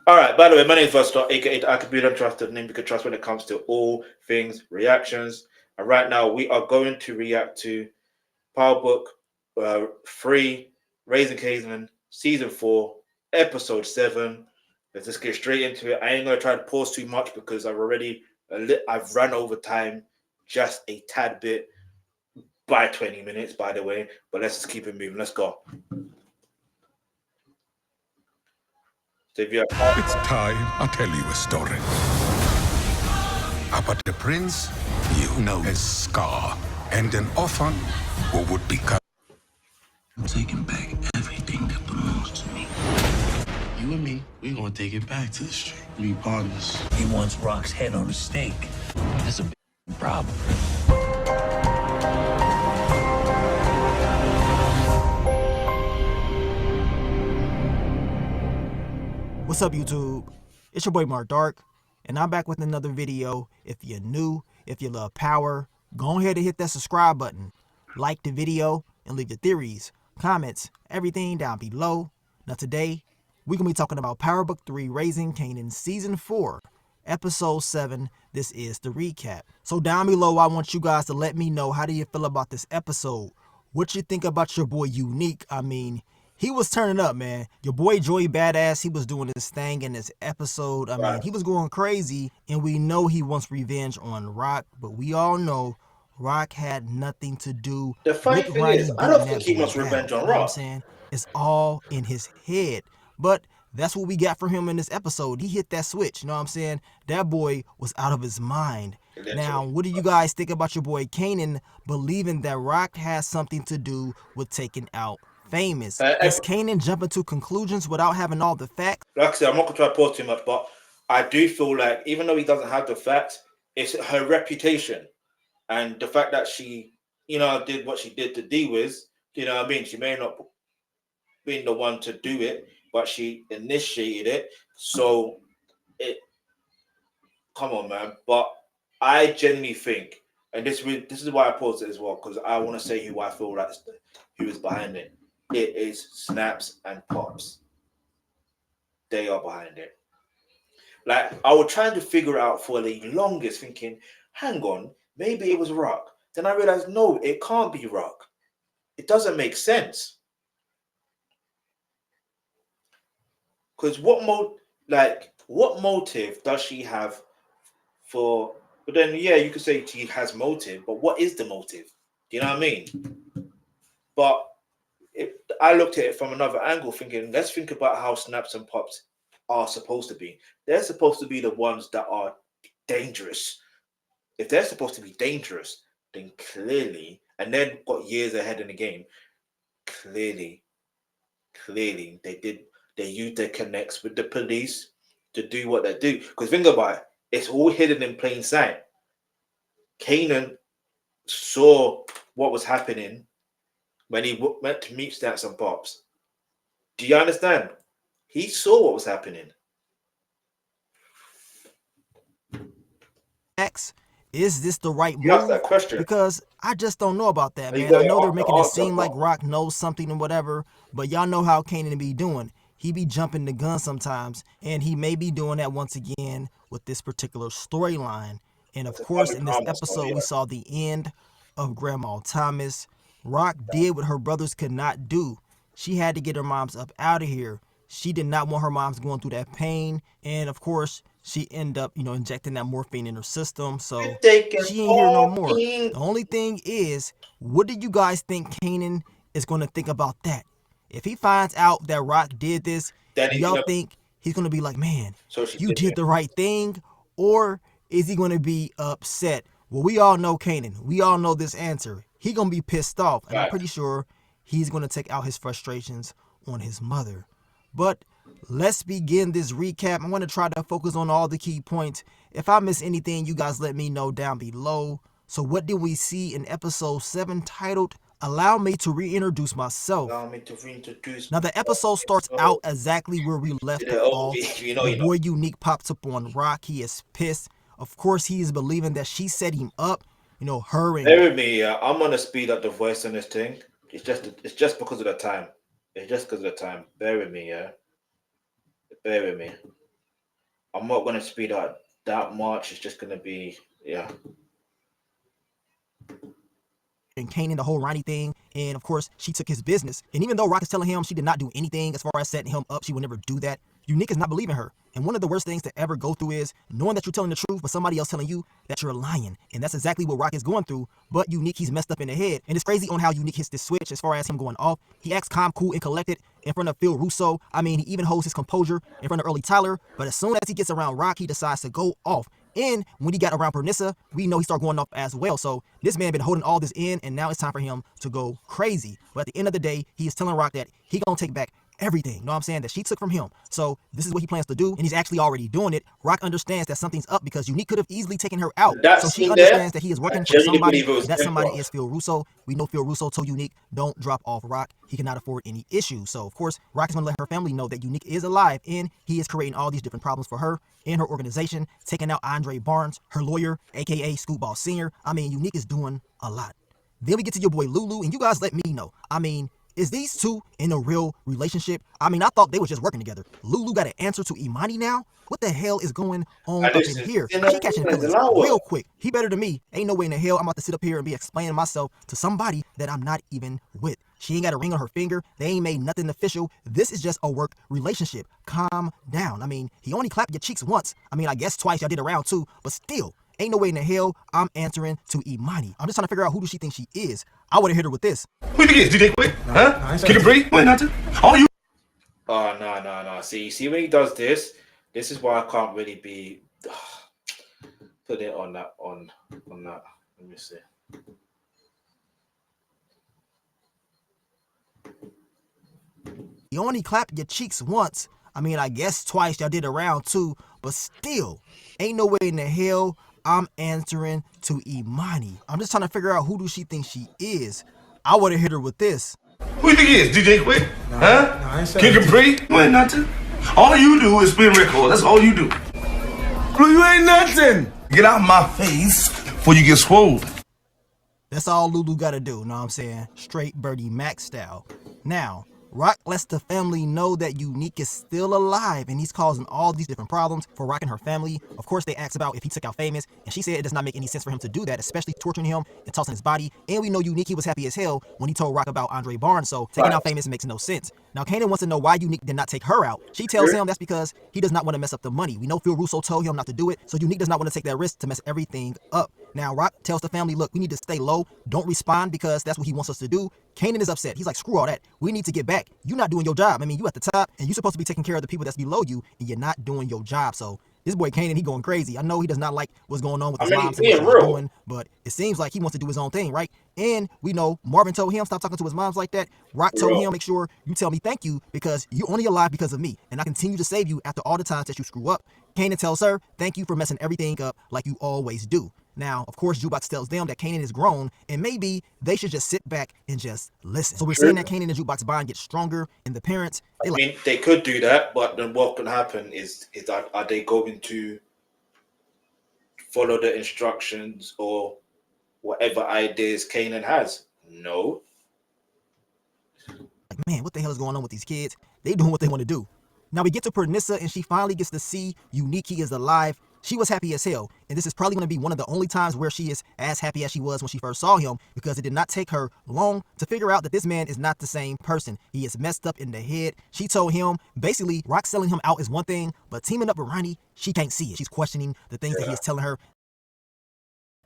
All right. By the way, my name is Versatile, aka the Alkebulan Trust, the name you can trust when it comes to all things reactions. And right now, we are going to react to Power Book 3, Raising Kanan, Season 4, Episode 7. Let's just get straight into it. I ain't gonna try to pause too much because I've run over time just a tad bit by 20 minutes, by the way. But let's just keep it moving. Let's go. So if It's time I tell you a story about the prince you know as Scar and an orphan who would become. I'm taking back everything that belongs to me. You and me, we're gonna take it back to the street. Be part of this. He wants Raq's head on a stake. That's a big problem. What's up, YouTube? It's your boy MarcDark, and I'm back with another video. If you're new, if you love power, go ahead and hit that subscribe button, like the video, and leave your theories, comments, everything down below. Now today, we're going to be talking about Power Book 3, Raising Kanan, Season 4, Episode 7. This is the recap. So down below, I want you guys to let me know, how do you feel about this episode? What you think about your boy Unique? I mean, he was turning up, man. Your boy Joey Badass, he was doing his thing in this episode. I mean, he was going crazy, and we know he wants revenge on Raq, but we all know Raq had nothing to do the funny with thing Ronnie is, I don't beating think that he boy wants down. revenge on You know what I'm Raq. saying? It's all in his head. But that's what we got from him in this episode. He hit that switch, you know what I'm saying? That boy was out of his mind. Now, what do you guys think about your boy Kanan believing that Raq has something to do with taking out Famous? Is Kanan jumping to conclusions without having all the facts? Like I said, I'm not going to try to pause too much, but I do feel like even though he doesn't have the facts, it's her reputation and the fact that she, did what she did to Demise. You know what I mean? She may not be the one to do it, but she initiated it. So, come on, man. But I genuinely think, and this is why I paused it as well, because I want to say who I feel like who is behind it. It is Snaps and Pops. They are behind it. Like, I was trying to figure out for the longest, thinking, hang on, maybe it was Raq. Then I realized, no, it can't be Raq. It doesn't make sense. Because what motive does she have for? But then, yeah, you could say she has motive, but what is the motive? Do you know what I mean? But I looked at it from another angle, thinking, let's think about how Snaps and Pops are supposed to be. They're supposed to be the ones that are dangerous. If they're supposed to be dangerous, then clearly, and then got years ahead in the game, clearly, they used their connects with the police to do what they do. Because think about it, it's all hidden in plain sight. Kanan saw what was happening when he went to meet Snaps and Pops. Do you understand? He saw what was happening. Is this the right You asked move? that question. Because I just don't know about that, man. I know they're making it seem like Raq knows something and whatever, but y'all know how Kanan be doing. He be jumping the gun sometimes, and he may be doing that once again with this particular storyline. And of course, in this episode, we saw the end of Grandma Thomas. Raq did what her brothers could not do. She had to get her moms up out of here. She did not want her moms going through that pain. And of course, she ended up, injecting that morphine in her system. So she ain't here no more. The only thing is, what do you guys think Kanan is going to think about that? If he finds out that Raq did this, do y'all think he's going to be like, man, you did the right thing? Or is he going to be upset? Well, we all know Kanan. We all know this answer. He going to be pissed off. And I'm pretty sure he's going to take out his frustrations on his mother. But let's begin this recap. I want to try to focus on all the key points. If I miss anything, you guys let me know down below. So what did we see in episode 7 titled, Allow Me to Reintroduce Myself? Now the episode starts out exactly where we left it off. The boy Unique pops up on Raq. He is pissed. Of course, he is believing that she set him up. Her and... Bear with me, I'm gonna speed up the voice on this thing. It's just because of the time. It's just because of the time. Bear with me, yeah. Bear with me. I'm not going to speed out that much. It's just going to be, yeah. And Kanan, the whole Ronnie thing, and of course she took his business. And even though Raq is telling him she did not do anything as far as setting him up, she would never do that, Unique is not believing her. And one of the worst things to ever go through is knowing that you're telling the truth, but somebody else telling you that you're lying. And that's exactly what Raq is going through. But Unique, he's messed up in the head. And it's crazy on how Unique hits this switch as far as him going off. He acts calm, cool, and collected in front of Phil Russo. I mean, he even holds his composure in front of Early Tyler. But as soon as he gets around Raq, he decides to go off. And when he got around Pernissa, we know he started going off as well. So this man been holding all this in, and now it's time for him to go crazy. But at the end of the day, he is telling Raq that he gonna take back everything, you know what I'm saying, that she took from him. So this is what he plans to do, and he's actually already doing it. Raq understands that something's up because Unique could have easily taken her out. So she understands that he is working for somebody, and that somebody is Phil Russo. We know Phil Russo told Unique, don't drop off Raq. He cannot afford any issues. So of course, Raq is going to let her family know that Unique is alive, and he is creating all these different problems for her and her organization, taking out Andre Barnes, her lawyer, aka Scootball Senior. I mean, Unique is doing a lot. Then we get to your boy Lulu, and you guys let me know. I mean, is these two in a real relationship? I mean, I thought they were just working together. Lulu got an answer to Imani now? What the hell is going on up in here? She catching feelings real quick. He better than me. Ain't no way in the hell I'm about to sit up here and be explaining myself to somebody that I'm not even with. She ain't got a ring on her finger. They ain't made nothing official. This is just a work relationship. Calm down. I mean, he only clapped your cheeks once. I mean, I guess twice y'all did a round too, but still. Ain't no way in the hell I'm answering to Imani. I'm just trying to figure out who does she think she is. I would have hit her with this. Who you think it is? DJ Quick? Huh? Kick and breathe? Wait, nothing. All you. Oh, no. See when he does this, this is why I can't really be put it on that. Let me see. You only clapped your cheeks once. I mean, I guess twice y'all did a round too, but still, ain't no way in the hell I'm answering to Imani. I'm just trying to figure out who do she think she is. I would have hit her with this. Who you think it is? DJ Quick? Huh? Kick and breathe? Wait, nothing. All you do is spin record. That's all you do. Blue, you ain't nothing. Get out my face before you get swole. That's all Lulu gotta do, know what I'm saying? Straight Birdie Mac style. Now, Raq lets the family know that Unique is still alive and he's causing all these different problems for Raq and her family. Of course, they asked about if he took out Famous, and she said it does not make any sense for him to do that, especially torturing him and tossing his body. And we know Unique, he was happy as hell when he told Raq about Andre Barnes, so taking out Famous makes no sense. Now, Kanan wants to know why Unique did not take her out. She tells him that's because he does not want to mess up the money. We know Phil Russo told him not to do it, so Unique does not want to take that risk to mess everything up. Now, Raq tells the family, look, we need to stay low. Don't respond because that's what he wants us to do. Kanan is upset. He's like, screw all that. We need to get back. You're not doing your job. I mean, you at the top, and you're supposed to be taking care of the people that's below you, and you're not doing your job. So this boy Kanan, he going crazy. I know he does not like what's going on with his moms and what he's doing, but it seems like he wants to do his own thing, right? And we know Marvin told him, stop talking to his moms like that. Raq told him, make sure you tell me thank you because you're only alive because of me, and I continue to save you after all the times that you screw up. Kanan tells her, thank you for messing everything up like you always do. Now, of course, Jukebox tells them that Kanan is grown and maybe they should just sit back and just listen. So we're seeing that Kanan and Jukebox bond get stronger, and the parents, I mean, they could do that, but then what can happen is that are they going to follow the instructions or whatever ideas Kanan has? No. Like, man, what the hell is going on with these kids? They doing what they want to do. Now we get to Pernissa, and she finally gets to see Unique, he is alive. She was happy as hell, and this is probably going to be one of the only times where she is as happy as she was when she first saw him, because it did not take her long to figure out that this man is not the same person. He is messed up in the head. She told him, basically, Raq selling him out is one thing, but teaming up with Ronnie, she can't see it. She's questioning the things that he is telling her.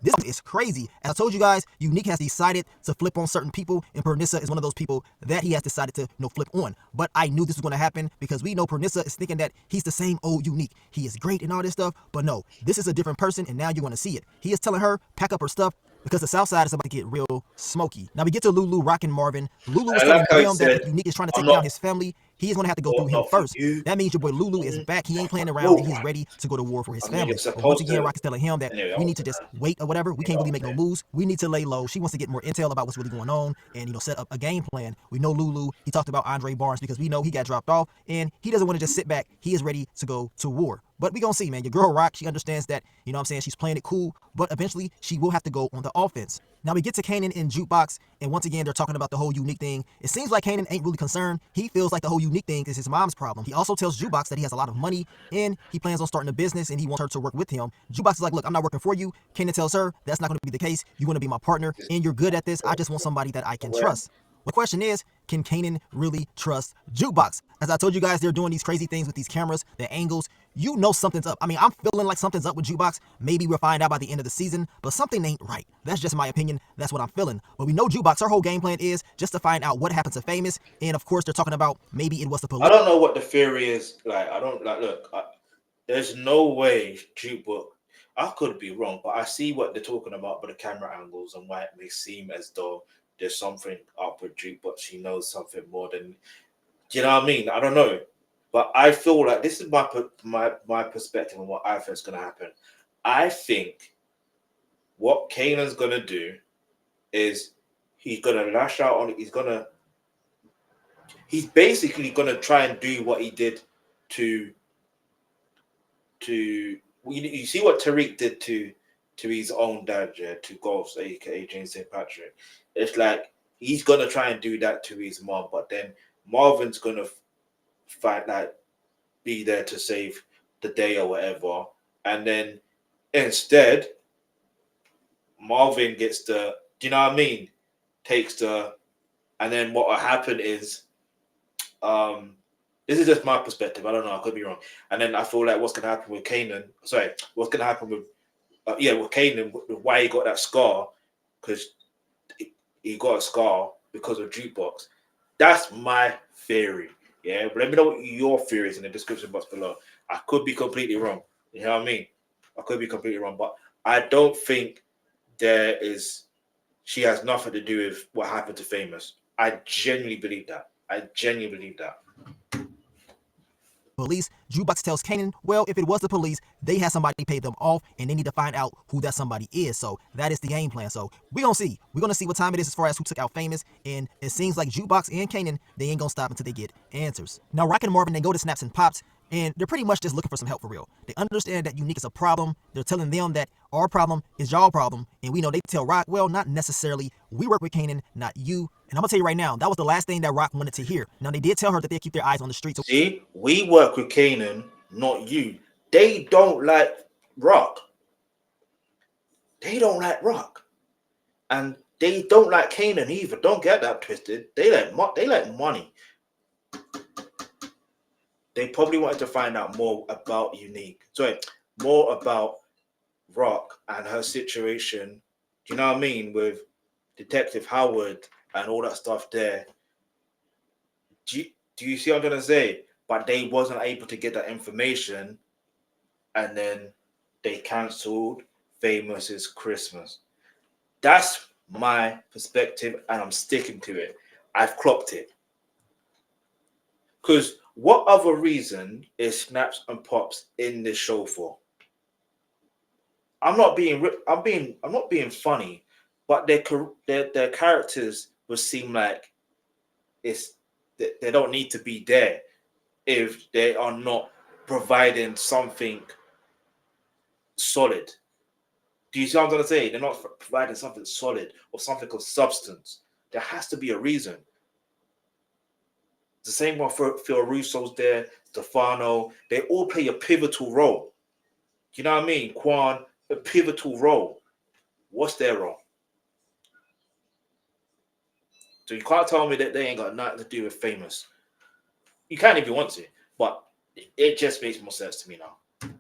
This is crazy. As I told you guys, Unique has decided to flip on certain people, and Pernissa is one of those people that he has decided to flip on. But I knew this was going to happen because we know Pernissa is thinking that he's the same old Unique. He is great and all this stuff, but no, this is a different person, and now you're going to see it. He is telling her, pack up her stuff, because the South Side is about to get real smoky. Now we get to Lulu, Raq and Marvin. Lulu was telling him that if Unique is trying to take down his family, he is going to have to go through him first. That means your boy Lulu is back. He ain't playing around, and he's ready to go to war for his family. But once again, Raq is telling him that we need to just wait or whatever. We can't really make no moves. We need to lay low. She wants to get more intel about what's really going on and, set up a game plan. We know Lulu, he talked about Andre Barnes because we know he got dropped off, and he doesn't want to just sit back. He is ready to go to war. But we gonna see, man. Your girl Raq, she understands that, you know what I'm saying, she's playing it cool, but eventually she will have to go on the offense. Now we get to Kanan and Jukebox, and once again, they're talking about the whole Unique thing. It seems like Kanan ain't really concerned. He feels like the whole Unique Unique thing is his mom's problem. He also tells Jukebox that he has a lot of money and he plans on starting a business and he wants her to work with him. Jukebox is like, look, I'm not working for you. Kanan tells her that's not going to be the case. You want to be my partner and you're good at this. I just want somebody that I can trust. The question is, can Kanan really trust Jukebox? As I told you guys, they're doing these crazy things with these cameras, the angles. You know something's up. I mean, I'm feeling like something's up with Jukebox. Maybe we'll find out by the end of the season, but something ain't right. That's just my opinion. That's what I'm feeling. But we know Jukebox, her whole game plan is just to find out what happened to Famous. And of course, they're talking about maybe it was the police. I don't know what the theory is. Like, I don't like. Look, there's no way Jukebox. I could be wrong, but I see what they're talking about with the camera angles and why it may seem as though there's something up with Jukebox. She knows something more than. Do you know what I mean? I don't know, but I feel like this is my perspective on what I think is going to happen. I think what Kanan's going to do is he's going to lash out on. He's basically going to try and do what he did to. You see what Tariq did to his own dad, yeah, to Golfs, aka James St. Patrick. It's like he's gonna try and do that to his mom, but then Marvin's gonna fight, like, be there to save the day or whatever, and then instead Marvin gets the, do you know what I mean? Takes the, and then what will happen is, this is just my perspective. I don't know. I could be wrong. And then I feel like what's gonna happen with Kanan? Sorry, what's gonna happen with with Kanan? Why he got that scar? Because he got a scar because of Jukebox. That's my theory. Yeah, but let me know what your theory is in the description box below. I could be completely wrong. You know what I mean? I could be completely wrong, but I don't think she has nothing to do with what happened to Famous. I genuinely believe that. Police. Jukebox tells Kanan, well, if it was the police, they had somebody pay them off and they need to find out who that somebody is. So that is the game plan. So we're going to see. We're going to see what time it is as far as who took out Famous. And it seems like Jukebox and Kanan, they ain't going to stop until they get answers. Now, Raq and Marvin, they go to Snaps and Pops. And they're pretty much just looking for some help for real. They understand that Unique is a problem. They're telling them that our problem is y'all problem. And we know they tell Raq, well, not necessarily. We work with Kanan, not you. And I'm going to tell you right now, that was the last thing that Raq wanted to hear. Now, they did tell her that they keep their eyes on the streets. See, we work with Kanan, not you. They don't like Raq. They don't like Raq. And they don't like Kanan either. Don't get that twisted. They like money. They probably wanted to find out more about Unique. Sorry, more about Raq and her situation. Do you know what I mean? With Detective Howard and all that stuff there. Do you see what I'm trying to say? But they wasn't able to get that information. And then they cancelled Famous's Christmas. That's my perspective and I'm sticking to it. I've clocked it. Because what other reason is Snaps and Pops in this show for? I'm not being funny, but their characters would seem like they don't need to be there if they are not providing something solid. Do you see what I'm trying to say? They're not providing something solid or something of substance. There has to be a reason. The same one for Phil Russo's there, Stefano. They all play a pivotal role. You know what I mean? Quan, a pivotal role. What's their role? So you can't tell me that they ain't got nothing to do with Famous. You can if you want to, but it just makes more sense to me now.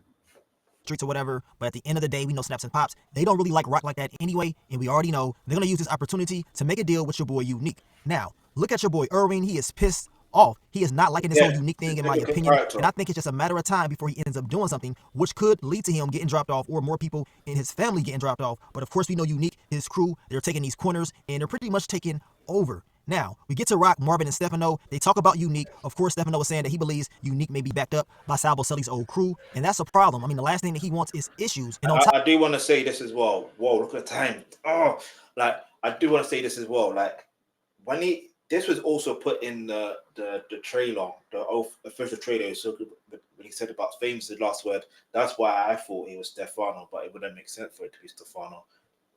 Streets or whatever, but at the end of the day, we know Snaps and Pops, they don't really like Raq like that anyway, and we already know they're going to use this opportunity to make a deal with your boy Unique. Now, look at your boy Irwin. He is pissed off. He is not liking this whole Unique thing, in my opinion, and I think it's just a matter of time before he ends up doing something which could lead to him getting dropped off or more people in his family getting dropped off. But of course, we know Unique, his crew, they're taking these corners and they're pretty much taking over. Now, we get to Raq, Marvin, and Stefano. They talk about Unique. Of course, Stefano is saying that he believes Unique may be backed up by Salvo Sully's old crew, and that's a problem. I mean, the last thing that he wants is issues. And I do want to say this as well. Whoa, look at the time. Oh, like, I do want to say this as well. Like, when this was also put in the trailer, the official trailer, so when he said about Famous' last word, that's why I thought it was Stefano, but it wouldn't make sense for it to be Stefano.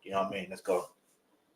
You know what I mean? Let's go.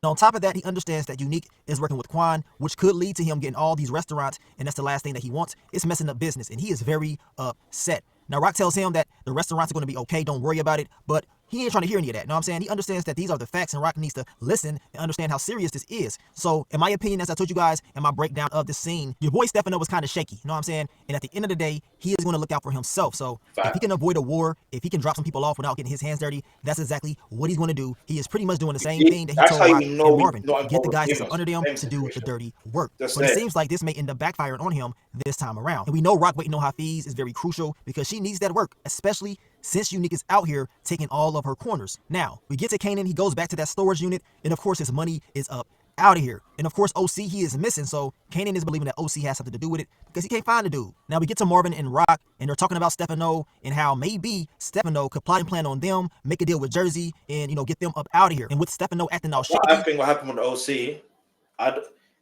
And on top of that, he understands that Unique is working with Quan, which could lead to him getting all these restaurants, and that's the last thing that he wants. It's messing up business, and he is very upset. Now, Raq tells him that the restaurants are going to be okay, don't worry about it, but he ain't trying to hear any of that. You know what I'm saying? He understands that these are the facts, and Raq needs to listen and understand how serious this is. So, in my opinion, as I told you guys in my breakdown of this scene, your boy Stefano was kind of shaky. You know what I'm saying? And at the end of the day, he is going to look out for himself. So, if he can avoid a war, if he can drop some people off without getting his hands dirty, that's exactly what he's going to do. He is pretty much doing the same thing that he told Raq and Marvin. Get the guys that's up under them to do the dirty work. But it seems like this may end up backfiring on him this time around. And we know Raq waiting on Hafiz is very crucial because she needs that work, especially since Unique is out here taking all of her corners. Now, we get to Kanan, he goes back to that storage unit, and of course his money is up out of here. And of course O-Cee, he is missing, so Kanan is believing that O-Cee has something to do with it because he can't find the dude. Now we get to Marvin and Raq, and they're talking about Stefano and how maybe Stefano could plot and plan on them, make a deal with Jersey, and get them up out of here. And with Stefano acting all shaky, I think what happened with O-Cee,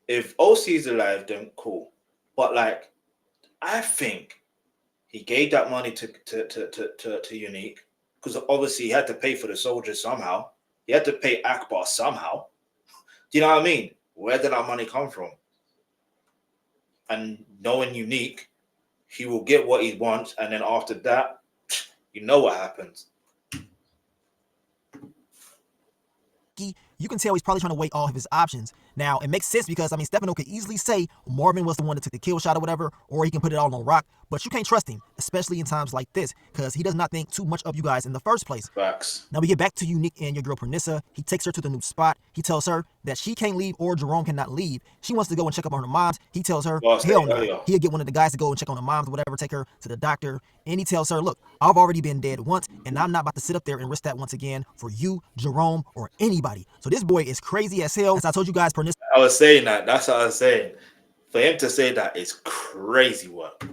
if O-Cee is alive, then cool. But like, I think he gave that money to Unique because obviously he had to pay for the soldiers somehow. He had to pay Akbar somehow. Do you know what I mean? Where did that money come from? And knowing Unique, he will get what he wants, and then after that, you know what happens. you can tell he's probably trying to weigh all of his options. Now, it makes sense because, I mean, Stefano could easily say Marvin was the one that took the kill shot or whatever, or he can put it all on Raq, but you can't trust him, especially in times like this, because he does not think too much of you guys in the first place. Facts. Now, we get back to Unique and your girl Pernissa. He takes her to the new spot. He tells her that she can't leave or Jerome cannot leave. She wants to go and check up on her moms. He tells her, hell no. He'll get one of the guys to go and check on her moms or whatever, take her to the doctor. And he tells her, look, I've already been dead once, and I'm not about to sit up there and risk that once again for you, Jerome, or anybody. So this boy is crazy as hell. As I told you guys, Pernissa. I was saying that. That's what I was saying. For him to say that is crazy work.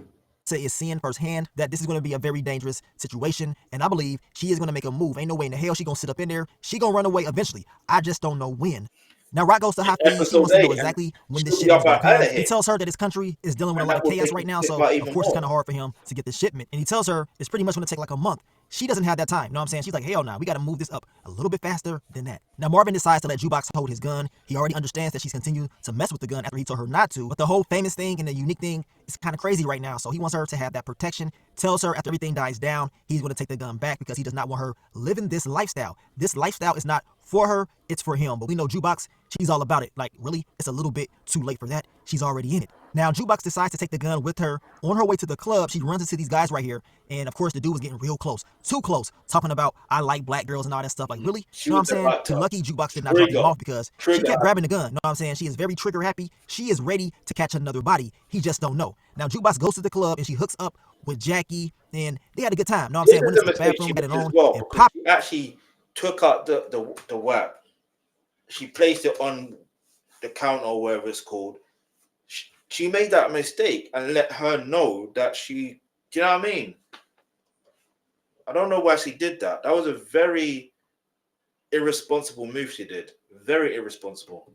Is seeing firsthand that this is going to be a very dangerous situation, and I believe she is going to make a move. Ain't no way in the hell she going to sit up in there. She going to run away eventually. I just don't know when. Now, Raq goes to Hafiz. He wants to know exactly when this shipment is going to come. He tells her that his country is dealing with a lot of chaos right now, so of course it's kind of hard for him to get the shipment. And he tells her it's pretty much going to take like a month. She doesn't have that time. You know what I'm saying? She's like, hell nah, we got to move this up a little bit faster than that. Now, Marvin decides to let Jukebox hold his gun. He already understands that she's continued to mess with the gun after he told her not to. But the whole famous thing and the unique thing is kind of crazy right now. So he wants her to have that protection. Tells her after everything dies down, he's going to take the gun back because he does not want her living this lifestyle. This lifestyle is not for her, it's for him. But we know Jukebox, she's all about it. Like, really? It's a little bit too late for that. She's already in it. Now, Jukebox decides to take the gun with her. On her way to the club, she runs into these guys right here. And, of course, the dude was getting real close. Too close. Talking about, I like black girls and all that stuff. Like, really? You know what I'm saying? Too lucky Jukebox did not drop him off because she kept grabbing the gun. You know what I'm saying? She is very trigger happy. She is ready to catch another body. He just don't know. Now, Jukebox goes to the club and she hooks up with Jackie. And they had a good time. You know what I'm saying? Went into the bathroom, got it on, and popped. She actually took out the whack. She placed it on the counter or wherever it's called. She made that mistake and let her know that she, do you know what I mean? I don't know why she did that. That was a very irresponsible move she did. Very irresponsible.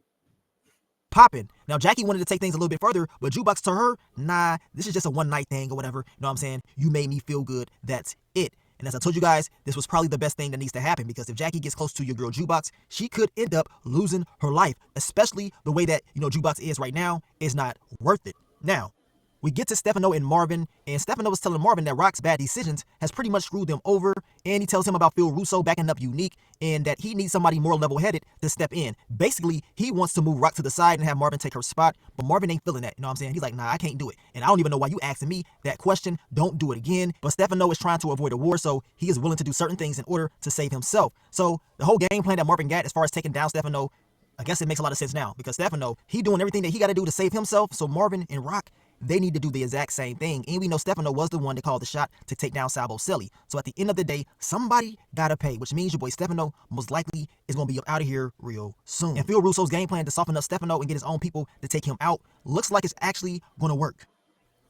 Popping. Now, Jackie wanted to take things a little bit further, but Jukebox told her, nah, this is just a one-night thing or whatever. You know what I'm saying? You made me feel good. That's it. And as I told you guys, this was probably the best thing that needs to happen because if Jackie gets close to your girl Jukebox, she could end up losing her life, especially the way that, you know, Jukebox is right now is not worth it. Now, we get to Stefano and Marvin, and Stefano was telling Marvin that Raq's bad decisions has pretty much screwed them over, and he tells him about Phil Russo backing up Unique, and that he needs somebody more level-headed to step in. Basically, he wants to move Raq to the side and have Marvin take her spot, but Marvin ain't feeling that, you know what I'm saying? He's like, nah, I can't do it, and I don't even know why you asking me that question. Don't do it again. But Stefano is trying to avoid a war, so he is willing to do certain things in order to save himself. So the whole game plan that Marvin got as far as taking down Stefano, I guess it makes a lot of sense now, because Stefano, he doing everything that he got to do to save himself, so Marvin and Raq, they need to do the exact same thing. And we know Stefano was the one that called the shot to take down Salvo Selly. So at the end of the day, somebody gotta pay, which means your boy Stefano most likely is gonna be up out of here real soon. And Phil Russo's game plan to soften up Stefano and get his own people to take him out looks like it's actually gonna work.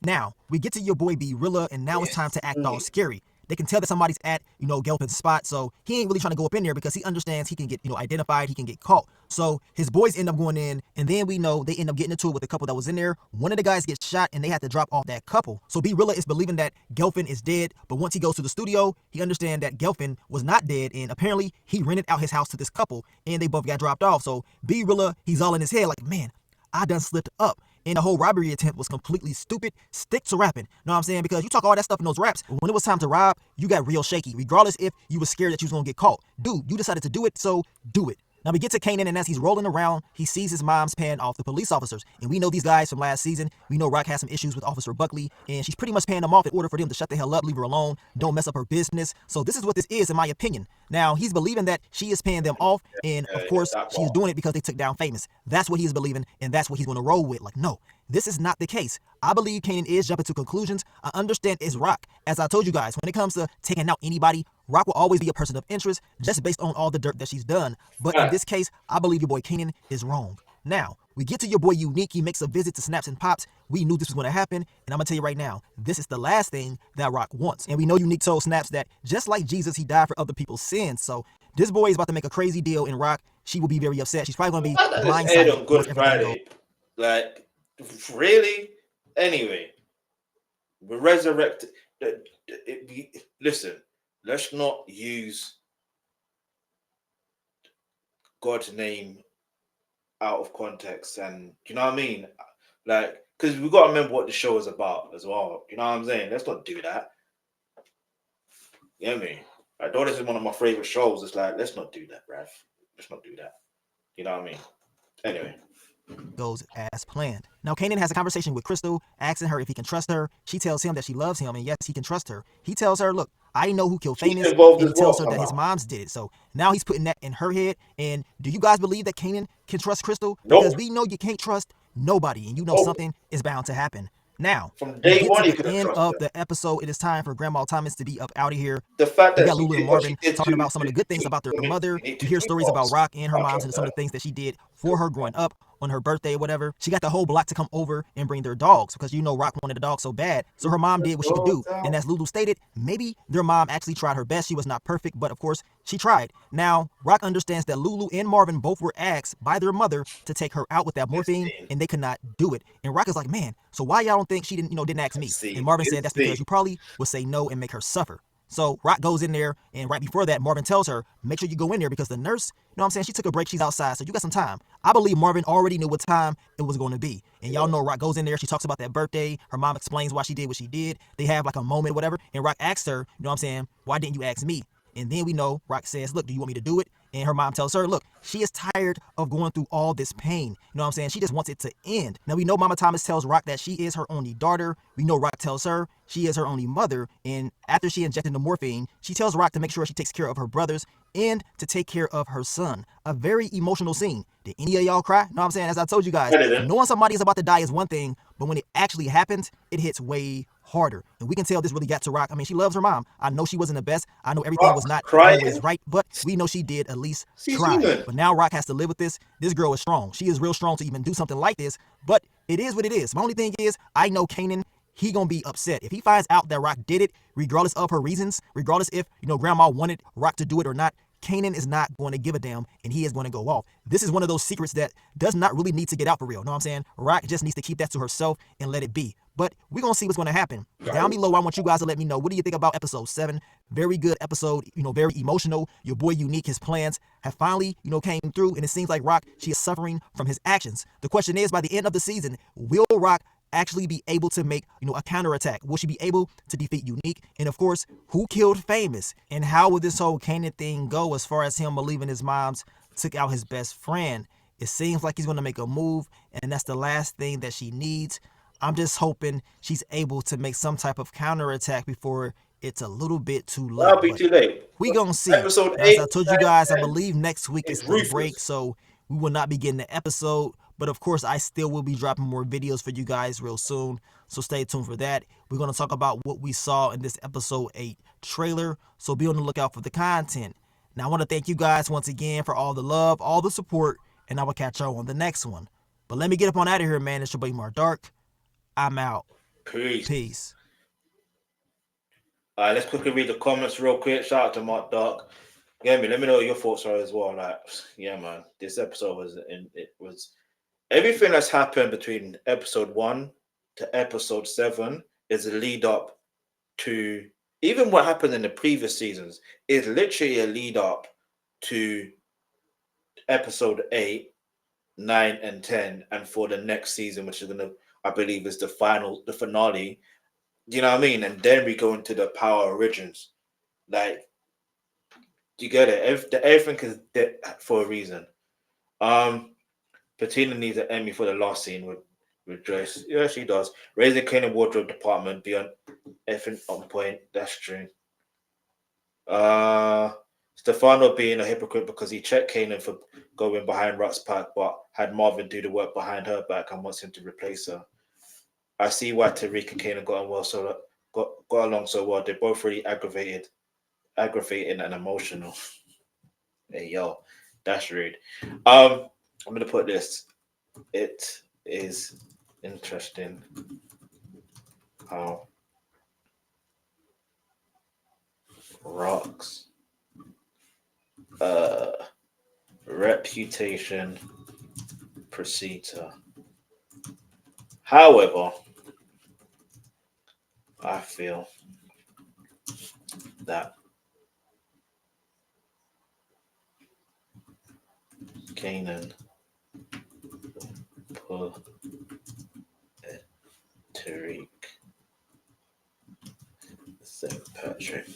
Now, we get to your boy B Rilla, and now it's time to act all scary. they can tell that somebody's at, Gelfin's spot. So he ain't really trying to go up in there because he understands he can get, identified, he can get caught. So his boys end up going in, and then we know they end up getting into it with the couple that was in there. One of the guys gets shot, and they had to drop off that couple. So B Rilla is believing that Gelfin is dead, but once he goes to the studio, he understands that Gelfin was not dead, and apparently he rented out his house to this couple, and they both got dropped off. So B Rilla, he's all in his head like, man, I done slipped up. And the whole robbery attempt was completely stupid. Stick to rapping. Know what I'm saying? Because you talk all that stuff in those raps. When it was time to rob, you got real shaky. Regardless if you were scared that you was going to get caught. Dude, you decided to do it, so do it. Now we get to Kanan, and as he's rolling around, he sees his mom's paying off the police officers. And we know these guys from last season. We know Raq has some issues with Officer Buckley, and she's pretty much paying them off in order for them to shut the hell up, leave her alone, don't mess up her business. So this is what this is, in my opinion. Now, he's believing that she is paying them off, and of course, she's doing it because they took down Famous. That's what he's believing, and that's what he's going to roll with. Like, no, this is not the case. I believe Kanan is jumping to conclusions. I understand it's Raq. As I told you guys, when it comes to taking out anybody, Raq will always be a person of interest just based on all the dirt that she's done. But in this case, I believe your boy Kanan is wrong. Now, we get to your boy Unique. He makes a visit to Snaps and Pops. We knew this was going to happen. And I'm going to tell you right now, this is the last thing that Raq wants. And we know Unique told Snaps that just like Jesus, he died for other people's sins. So this boy is about to make a crazy deal in Raq. She will be very upset. She's probably going to be blindsided. On Good Friday. Like, really? Anyway, we resurrected. Listen, let's not use God's name out of context, and you know what I mean? Like, because we got to remember what the show is about as well. You know what I'm saying? Let's not do that. You know what I mean? Like, though this is one of my favorite shows, it's like, let's not do that, bruv. Let's not do that. You know what I mean? Anyway. Goes as planned. Now, Kanan has a conversation with Crystal, asking her if he can trust her. She tells him that she loves him, and yes, he can trust her. He tells her, look, I know who killed Famous, and he tells her that his mom's did it. So now he's putting that in her head. And do you guys believe that Kanan can trust Crystal? Nope. Because we know you can't trust nobody, and you know something is bound to happen. Now, from day one, at the end of the episode, it is time for Grandma Thomas to be up out of here. The fact that we got Lulu and Marvin talking about some of the good things about their mother. You hear stories about Raq and her moms and some of the things that she did for her growing up on her birthday or whatever. She got the whole block to come over and bring their dogs because you know Raq wanted a dog so bad. So her mom did what she could do. And as Lulu stated, maybe their mom actually tried her best. She was not perfect, but of course she tried. Now, Raq understands that Lulu and Marvin both were asked by their mother to take her out with that morphine, and they could not do it. And Raq is like, man, so why y'all don't think she didn't ask me? And Marvin said that's because you probably would say no and make her suffer. So Raq goes in there, and right before that, Marvin tells her, make sure you go in there because the nurse, you know what I'm saying, she took a break, she's outside, so you got some time. I believe Marvin already knew what time it was going to be. And y'all know Raq goes in there, she talks about that birthday, her mom explains why she did what she did. They have like a moment or whatever, and Raq asks her, you know what I'm saying, why didn't you ask me? And then we know Raq says, look, do you want me to do it? And her mom tells her, look, she is tired of going through all this pain. You know what I'm saying? She just wants it to end. Now, we know Mama Thomas tells Raq that she is her only daughter. We know Raq tells her she is her only mother. And after she injected the morphine, she tells Raq to make sure she takes care of her brothers and to take care of her son. A very emotional scene. Did any of y'all cry? Know what I'm saying? As I told you guys, knowing somebody is about to die is one thing, but when it actually happens, it hits way harder. And we can tell this really got to Raq. I mean, she loves her mom. I know she wasn't the best. I know everything was not always right, but we know she did at least try. But now Raq has to live with this. This girl is strong. She is real strong to even do something like this, but it is what it is. My only thing is, I know Kanan, he gonna be upset. If he finds out that Raq did it, regardless of her reasons, regardless if, Grandma wanted Raq to do it or not, Kanan is not going to give a damn, and he is going to go off. This is one of those secrets that does not really need to get out for real. Know what I'm saying? Raq just needs to keep that to herself and let it be. But we're going to see what's going to happen. Down below, I want you guys to let me know, what do you think about episode 7? Very good episode, very emotional. Your boy Unique, his plans have finally, came through, and it seems like Raq, she is suffering from his actions. The question is, by the end of the season, will Raq actually be able to make, a counterattack? Will she be able to defeat Unique? And of course, who killed Famous? And how will this whole Kanan thing go as far as him believing his mom's took out his best friend? It seems like he's going to make a move, and that's the last thing that she needs. I'm just hoping she's able to make some type of counterattack before it's a little bit too late. That'll be too late. We gonna see. Episode As 8, I told you guys, I believe next week is the ruthless break, so we will not be getting the episode. But of course, I still will be dropping more videos for you guys real soon, so stay tuned for that. We're going to talk about what we saw in this episode 8 trailer, so be on the lookout for the content. Now, I want to thank you guys once again for all the love, all the support, and I will catch y'all on the next one. But let me get up on out of here, man. It's your boy MarcDark. I'm out. Peace. Peace. Let's quickly read the comments real quick. Shout out to Mark Dark. Let me know what your thoughts are as well. Like, yeah, man, this episode was everything that's happened between episode 1 to episode 7 is a lead up to even what happened in the previous seasons is literally a lead up to episode 8, 9, and 10, and for the next season, which is I believe is the finale. You know what I mean? And then we go into the Power Origins. Like, you get it? Everything is there for a reason. Patina needs an Emmy for the last scene with Joyce. Yeah, she does. Raising Kanan wardrobe department beyond effing on point. That's true. Stefano being a hypocrite because he checked Kanan for going behind Raq's back, but had Marvin do the work behind her back and wants him to replace her. I see why Tariq and Kanan got along so well. They're both really aggravating and emotional. Hey yo, that's rude. I'm gonna put this. It is interesting how Raq's reputation precedes her. However, I feel that Kanan pull Tariq St. Patrick.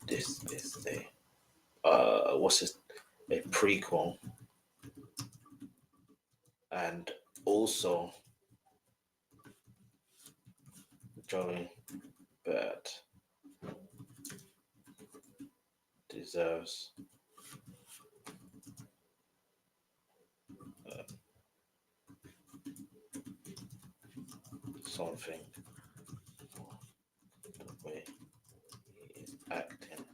This is a prequel, and also Joey Bad deserves something for the way he is acting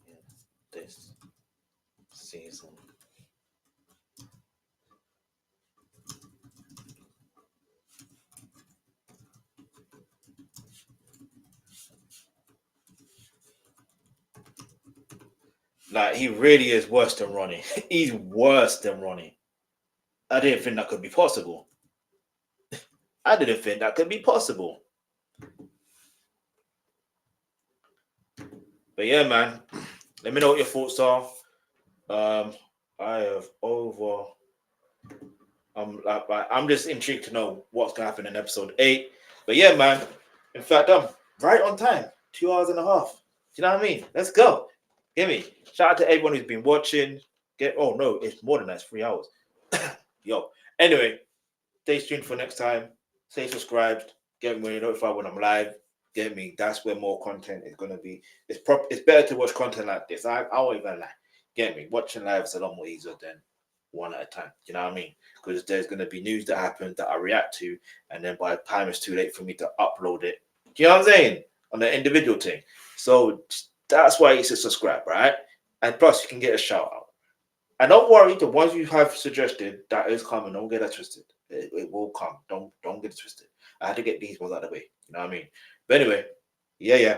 in this season. Like, he really is worse than Ronnie. He's worse than Ronnie. I didn't think that could be possible. But yeah, man. Let me know what your thoughts are. I'm just intrigued to know what's gonna happen in episode 8. But yeah, man. In fact, I'm right on time. 2 hours and a half. You know what I mean? Let's go. Give me. Shout out to everyone who's been watching. Oh no, it's more than that. It's 3 hours. Yo. Anyway, stay tuned for next time. Stay subscribed. Get me notified when I'm live. Get me. That's where more content is gonna be. It's better to watch content like this. I won't even lie. Get me. Watching live is a lot more easier than one at a time. You know what I mean? Because there's gonna be news that happens that I react to, and then by the time it's too late for me to upload it. You know what I'm saying? On the individual thing. So that's why you should subscribe, right? And plus, you can get a shout out. And don't worry, the ones you have suggested, that is coming. Don't get that twisted. It will come. Don't get it twisted. I had to get these ones out of the way. You know what I mean? But anyway, yeah.